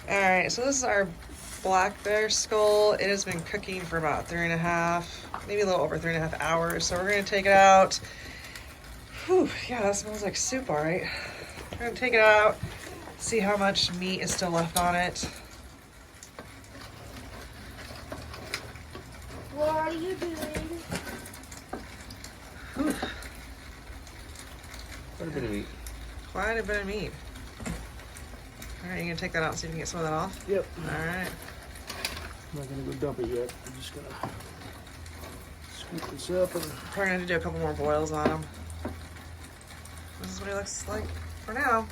All right, so this is our black bear skull. It has been cooking for about 3.5, maybe a little over 3.5 hours. So we're gonna take it out. Whew, yeah, that smells like soup, all right. We're gonna take it out, see how much meat is still left on it. What are you doing? Whew, Quite a bit of meat. quite a bit of meat. All right, you gonna take that out and see if you can get some of that off? Yep. All right. I'm not gonna go dump it yet. I'm just gonna scoop this up and Probably gonna have to do a couple more boils on him. This is what he looks like for now.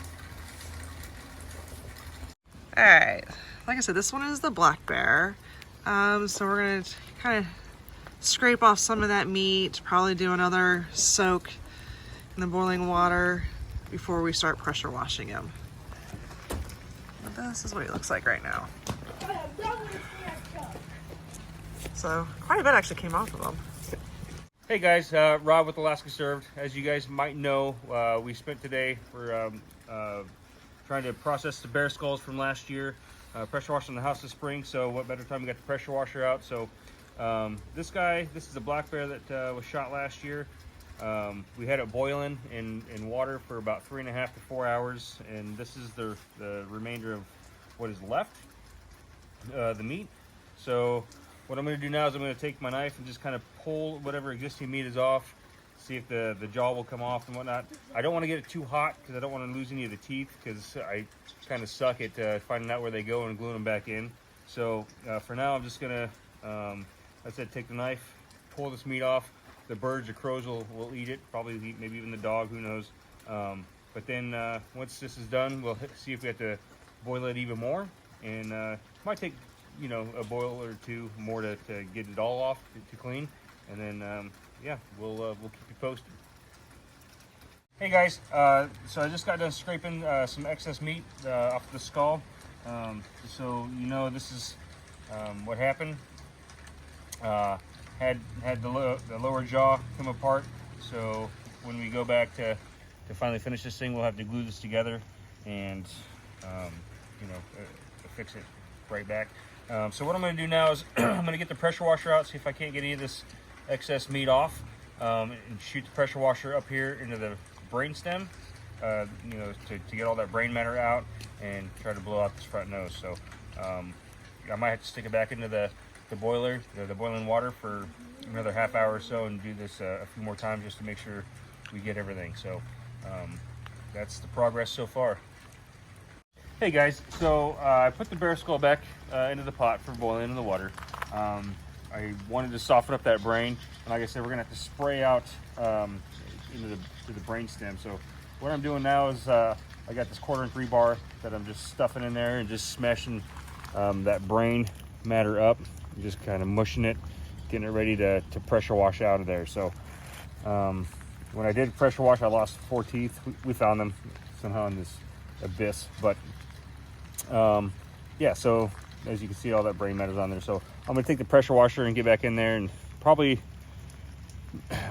All right, like I said, this one is the black bear. So we're gonna kind of scrape off some of that meat, probably do another soak in the boiling water before we start pressure washing him. This is what he looks like right now. So quite a bit actually came off of him. Hey guys, Rob with Alaska Served. As you guys might know, we spent today for trying to process the bear skulls from last year, pressure washing the house this spring. So what better time we got the pressure washer out. So this is a black bear that was shot last year. We had it boiling in water for about 3.5 to 4 hours, and this is the remainder of what is left, the meat. So what I'm going to do now is I'm going to take my knife and just kind of pull whatever existing meat is off, see if the jaw will come off and whatnot. I don't want to get it too hot because I don't want to lose any of the teeth, because I kind of suck at finding out where they go and gluing them back in. So for now, I'm just going to, like I said, take the knife, pull this meat off. The birds or crows will eat it, probably eat, maybe even the dog, who knows. But then once this is done, we'll see if we have to boil it even more. And it might take, you know, a boil or two more to get it all off to clean. And then, yeah, we'll keep you posted. Hey guys, so I just got done scraping some excess meat off the skull. So you know, this is what happened. Had the lower jaw come apart, so when we go back to finally finish this thing, we'll have to glue this together and you know, fix it right back. So what I'm going to do now is I'm going to get the pressure washer out, see if I can't get any of this excess meat off, and shoot the pressure washer up here into the brain stem, you know, to get all that brain matter out and try to blow out this front nose. So I might have to stick it back into the boiler, the boiling water, for another half hour or so, and do this a few more times just to make sure we get everything. So that's the progress so far. Hey guys, so I put the bear skull back into the pot for boiling in the water. I wanted to soften up that brain, and like I said, we're gonna have to spray out into the brain stem. So what I'm doing now is I got this 1/4 inch rebar that I'm just stuffing in there and just smashing that brain matter up, just kind of mushing it, getting it ready to pressure wash out of there. So when I did pressure wash, I lost 4 teeth. We found them somehow in this abyss, but yeah, so as you can see, all that brain matter's on there. So I'm gonna take the pressure washer and get back in there and probably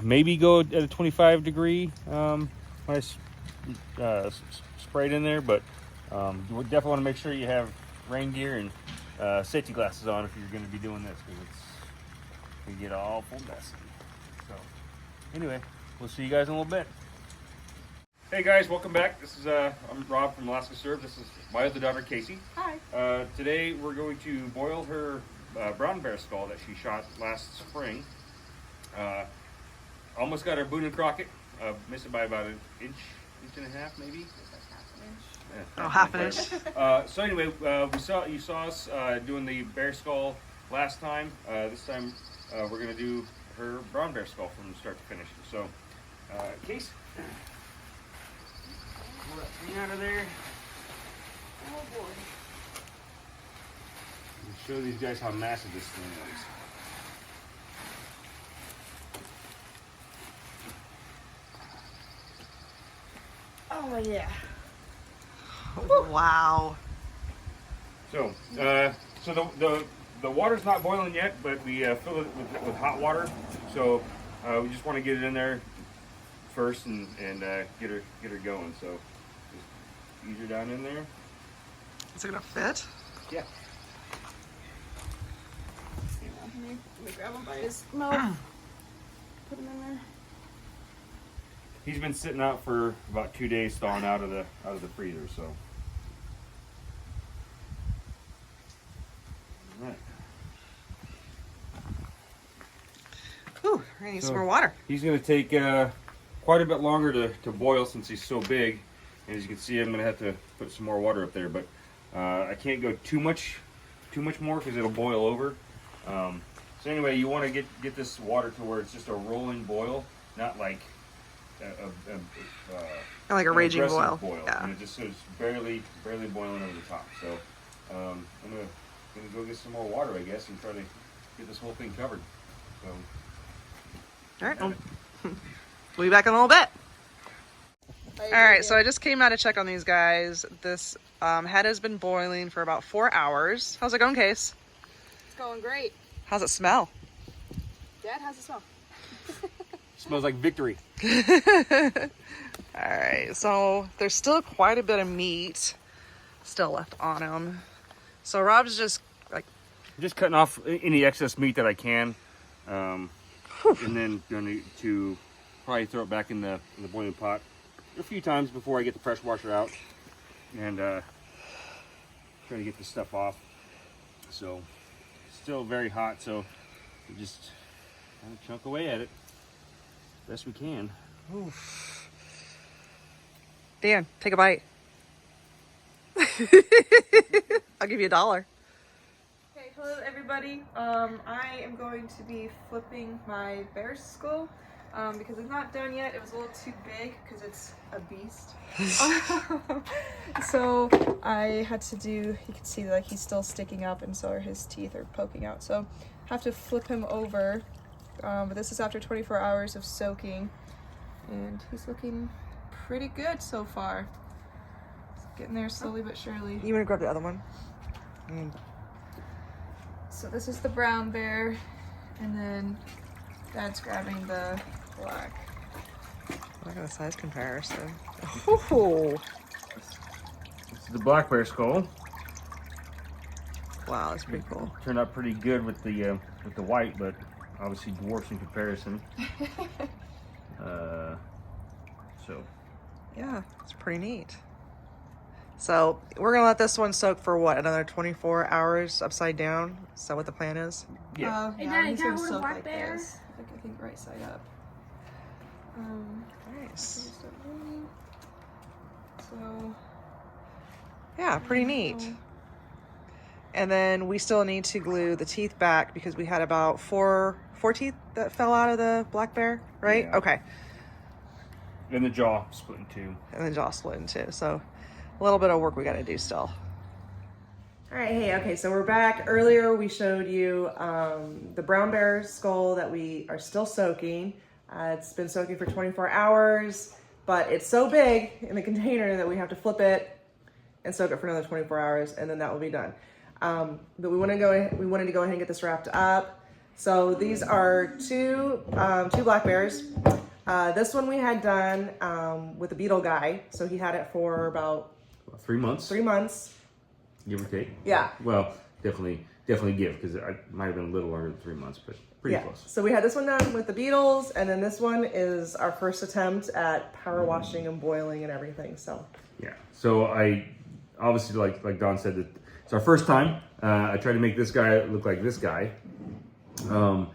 maybe go at a 25 degree when I spray it in there, but you would definitely want to make sure you have rain gear and safety glasses on if you're going to be doing this, because it's going to get all full messy. So anyway, we'll see you guys in a little bit. Hey guys, welcome back. This is I'm Rob from Alaska Serve. This is my other daughter, Casey. Hi. Today we're going to boil her brown bear skull that she shot last spring. Almost got her Boone and Crockett. Missed it by about an inch and a half, maybe. Oh, half an inch. So anyway, you saw us doing the bear skull last time. This time we're gonna do her brown bear skull from start to finish. So, Case, pull that thing out of there. Oh boy. Show these guys how massive this thing is. Oh yeah. Wow. So, the water's not boiling yet, but we fill it with hot water. So we just want to get it in there first and get her going. So just ease her down in there. Is it gonna fit? Yeah. Let me grab him by his mouth. Put him in there. He's been sitting out for about 2 days, thawing out of the freezer. So. All right. Ooh, I need some more water. He's going to take quite a bit longer to boil since he's so big. And as you can see, I'm going to have to put some more water up there, but I can't go too much more because it'll boil over. So anyway, you want to get this water to where it's just a rolling boil, not like Like a raging aggressive boil. Yeah. And it just is barely boiling over the top. So I'm gonna go get some more water, I guess, and try to get this whole thing covered. So. All right. We'll be back in a little bit. All right, so I just came out to check on these guys. This head has been boiling for about 4 hours. How's it going, Case? It's going great. How's it smell? Dad, how's it smell? Smells like victory. All right, so there's still quite a bit of meat still left on him. So Rob's just Just cutting off any excess meat that I can, and then going to probably throw it back in the boiling pot a few times before I get the pressure washer out, and try to get this stuff off. So still very hot, so we just kind of chunk away at it best we can. Oof. Dan, take a bite. I'll give you $1. Okay, hello everybody. I am going to be flipping my bear's skull because it's not done yet. It was a little too big because it's a beast. So I had to do, you can see like he's still sticking up and so are his teeth are poking out. So I have to flip him over. But this is after 24 hours of soaking and he's looking pretty good so far. It's getting there slowly but surely. You want to grab the other one? So this is the brown bear, and then Dad's grabbing the black. Look at the size comparison. Oh, This is the black bear skull. wow, that's pretty cool. Turned out pretty good with the white, but obviously dwarfs in comparison. So Yeah, it's pretty neat. So we're gonna let this one soak for what, another 24 hours upside down? Is that what the plan is? yeah. Hey, Yeah, Daddy, he's can I gonna hold a soak black like bear? this. I think right side up. Nice. Start rolling. So Yeah, pretty neat. And then we still need to glue the teeth back because we had about four teeth that fell out of the black bear, right? Yeah. Okay. And the jaw split in two. And then jaw split in two. So a little bit of work we got to do still. All right, hey, okay, so we're back. Earlier we showed you the brown bear skull that we are still soaking. It's been soaking for 24 hours, but it's so big in the container that we have to flip it and soak it for another 24 hours, and then that will be done. But we wanted to go ahead and get this wrapped up. So these are two black bears. This one we had done with the beetle guy. So he had it for about 3 months. 3 months. Give or take. Yeah. Well, definitely give because it might have been a little longer than 3 months, but pretty close. So we had this one done with the beetles, and then this one is our first attempt at power washing and boiling and everything. So Yeah. So I obviously, like Don said, that it's our first time. I tried to make this guy look like this guy. A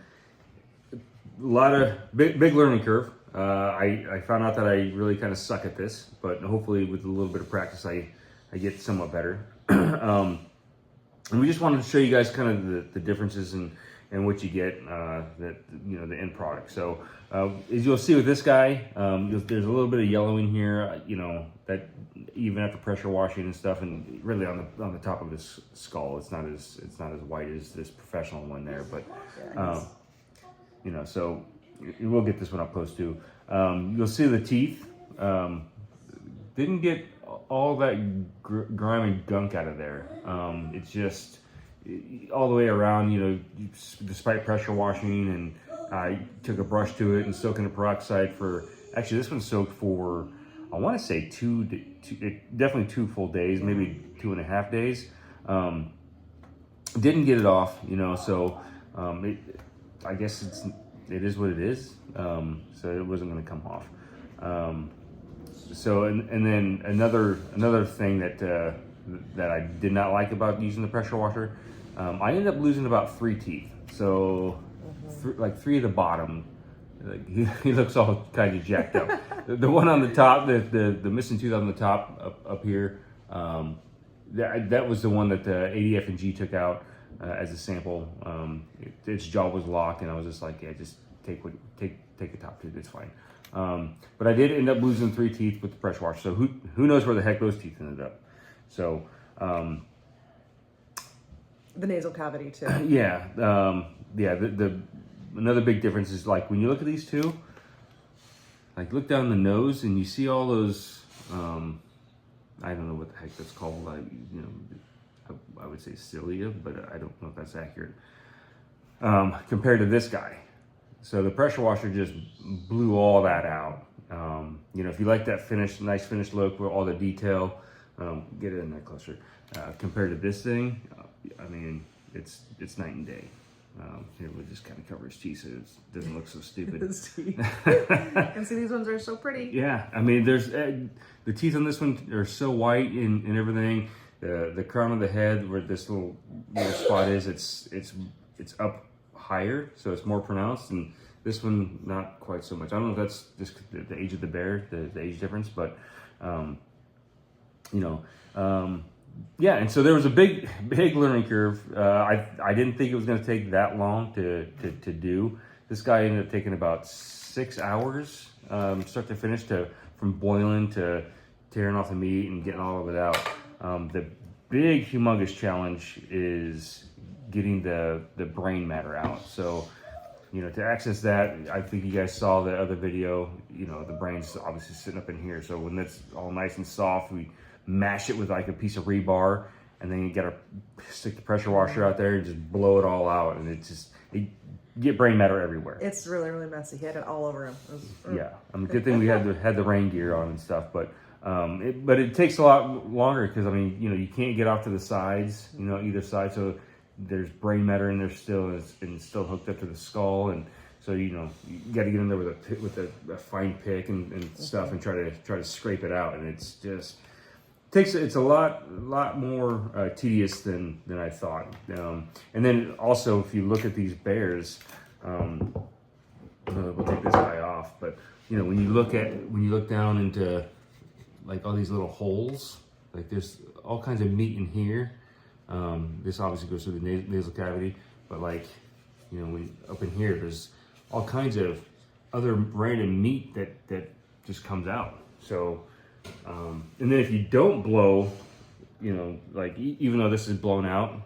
lot of big learning curve. I found out that I really kind of suck at this, but hopefully with a little bit of practice, I get somewhat better. And we just wanted to show you guys kind of the differences and what you get, the end product. So as you'll see with this guy, there's a little bit of yellow in here, that even after pressure washing and stuff, and really on the top of his skull, it's not as white as this professional one there, but so we'll get this one up close too. You'll see the teeth didn't get all that grimy gunk out of there. It's just all the way around, despite pressure washing, and I took a brush to it and soaked in the peroxide for, actually this one soaked for, I want to say definitely 2 full days, maybe 2.5 days. didn't get it off, you know, so I guess it is what it is. So it wasn't going to come off. So and then another thing that I did not like about using the pressure washer, I ended up losing about 3 teeth. So like 3 at the bottom. Like he looks all kind of jacked up. The one on the top, the missing tooth on the top up here, that was the one that the ADF and G took out as a sample. Its jaw was locked, and I was just like, yeah, just take the top tooth. It's fine. But I did end up losing 3 teeth with the pressure washer. So who knows where the heck those teeth ended up? So The nasal cavity too. yeah, the another big difference is like when you look at these two, like look down the nose and you see all those, I don't know what the heck that's called, you know, I would say cilia, but I don't know if that's accurate, compared to this guy. So the pressure washer just blew all that out. You know, if you like that nice finished look with all the detail, get it in there closer. Compared to this thing, I mean, it's night and day. Here we'll just kind of cover his teeth so it doesn't look so stupid. His teeth. And see, these ones are so pretty. Yeah, I mean, there's the teeth on this one are so white and everything. The crown of the head where this little spot is, it's up higher, so it's more pronounced. And this one, not quite so much. I don't know if that's just the age of the bear, the age difference, but you know. Yeah, and so there was a big learning curve. I didn't think it was going to take that long to do. This guy ended up taking about 6 hours, start to finish, from boiling to tearing off the meat and getting all of it out. The big, humongous challenge is getting the brain matter out. So, you know, to access that, I think you guys saw the other video. You know, the brain's obviously sitting up in here. So when that's all nice and soft, we mash it with like a piece of rebar, and then you gotta stick the pressure washer out there and just blow it all out, and you get brain matter everywhere. It's really, really messy. He had it all over him. Yeah, I mean, good thing we had the rain gear on and stuff, but it takes a lot longer because I mean, you know, you can't get off to the sides, you know, either side, so there's brain matter in there still, and it's still hooked up to the skull, and so you know you got to get in there with a fine pick and stuff and try to scrape it out, and it's a lot more tedious than I thought. And then also, if you look at these bears, we'll take this guy off. But you know, when you look down into like all these little holes, like there's all kinds of meat in here. This obviously goes through the nasal cavity, but like, you know, up in here, there's all kinds of other random meat that just comes out. So. And then if you don't blow, you know, like even though this is blown out,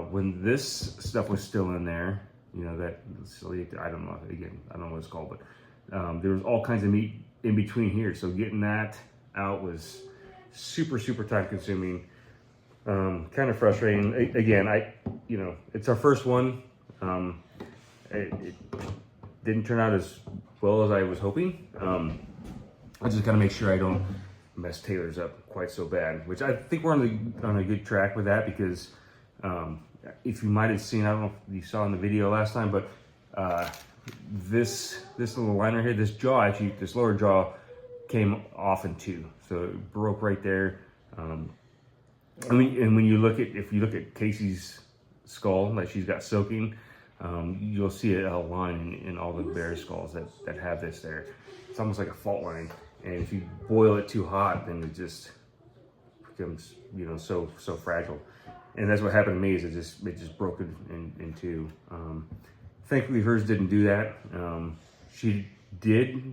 when this stuff was still in there, you know, I don't know, again, I don't know what it's called, but there was all kinds of meat in between here. So getting that out was super, super time consuming, kind of frustrating. Again, you know, it's our first one. It didn't turn out as well as I was hoping. I just got to make sure I don't mess Taylor's up quite so bad, which I think we're on a good track with that because if you might have seen, I don't know if you saw in the video last time, but this little liner here, this lower jaw came off in 2, so it broke right there. I mean, and if you look at Casey's skull that she's got soaking, you'll see a line in all the bear skulls that have this there. It's almost like a fault line. And if you boil it too hot, then it just becomes, you know, so fragile. And that's what happened to me. Is it just broke in 2. Thankfully, hers didn't do that. She did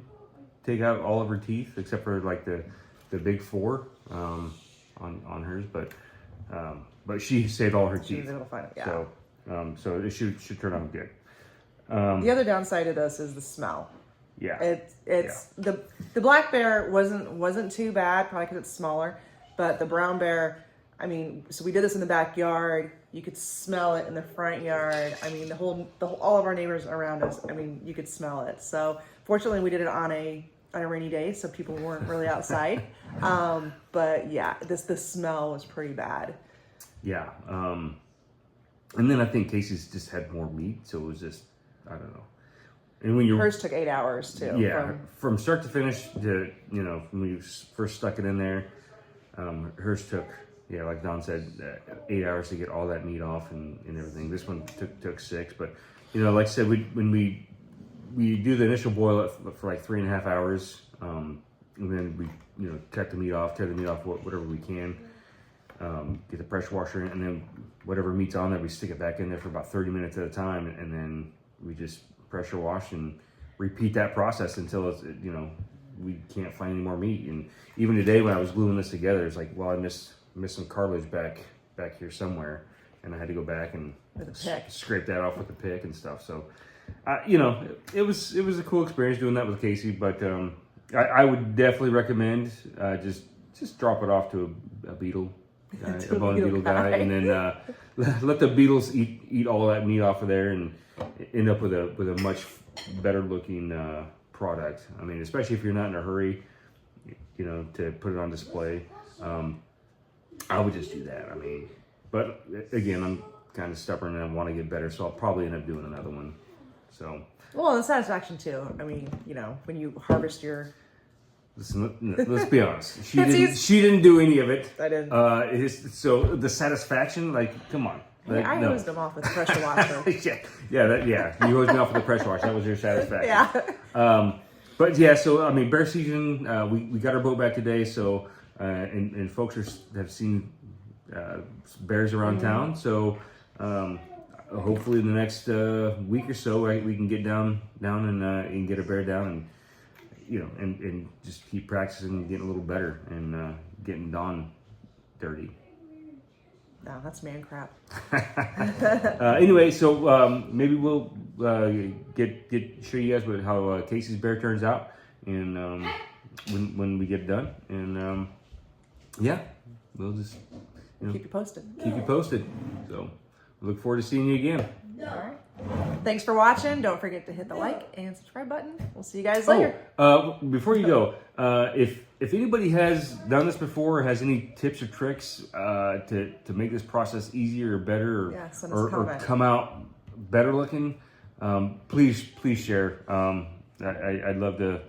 take out all of her teeth except for like the big 4 on hers, but she saved all her teeth. She was able to find it. Yeah. So it should turn out good. The other downside of this is the smell. Yeah. It's the black bear wasn't too bad, probably because it's smaller, but the brown bear, I mean, so we did this in the backyard. You could smell it in the front yard. I mean, all of our neighbors around us, I mean, you could smell it. So fortunately, we did it on a rainy day, so people weren't really outside. But yeah, the smell was pretty bad. Yeah. And then I think Casey's just had more meat, so it was just, I don't know. And when you're Hers took 8 hours too. yeah, from start to finish, to when we first stuck it in there, hers took, yeah, like Don said, 8 hours to get all that meat off and everything. This one took 6, but like I said, when we do the initial boil for like 3.5 hours, and then we cut the meat off, tear the meat off, whatever we can, get the pressure washer in, and then whatever meat's on there, we stick it back in there for about 30 minutes at a time, and then we just pressure wash and repeat that process until it's we can't find any more meat. And even today when I was gluing this together, it's like, well, I missed some cartilage back here somewhere, and I had to go back and scrape that off with the pick and stuff. So it was a cool experience doing that with Casey, but I would definitely recommend just drop it off to a beetle guy, a bone beetle guy, and then let the beetles eat all that meat off of there and end up with a much better looking product. I mean, especially if you're not in a hurry, to put it on display. I would just do that. I mean, but again, I'm kind of stubborn and I want to get better, so I'll probably end up doing another one. So. Well, and satisfaction too. I mean, when you harvest your. Listen, let's be honest. She didn't do any of it. I didn't. So the satisfaction, like, come on. Like, I hosed them off with the pressure washer. yeah. You hosed me off with the pressure washer. That was your satisfaction. Yeah. But yeah, so I mean, bear season. We got our boat back today, so and folks have seen bears around town. So hopefully in the next week or so, we can get down and get a bear down and just keep practicing and getting a little better and getting Dawn dirty. No, that's man crap. Anyway, so maybe we'll show you guys how Casey's bear turns out, and when we get done, and yeah, we'll just keep you posted. Keep you posted. So look forward to seeing you again. All right. Thanks for watching. Don't forget to hit the like and subscribe button. We'll see you guys later. Before you go, if anybody has done this before, or has any tips or tricks to make this process easier or better, or come out better looking, please share. I'd love to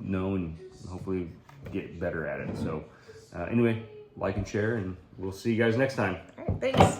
know and hopefully get better at it. So anyway, like and share, and we'll see you guys next time. All right, thanks.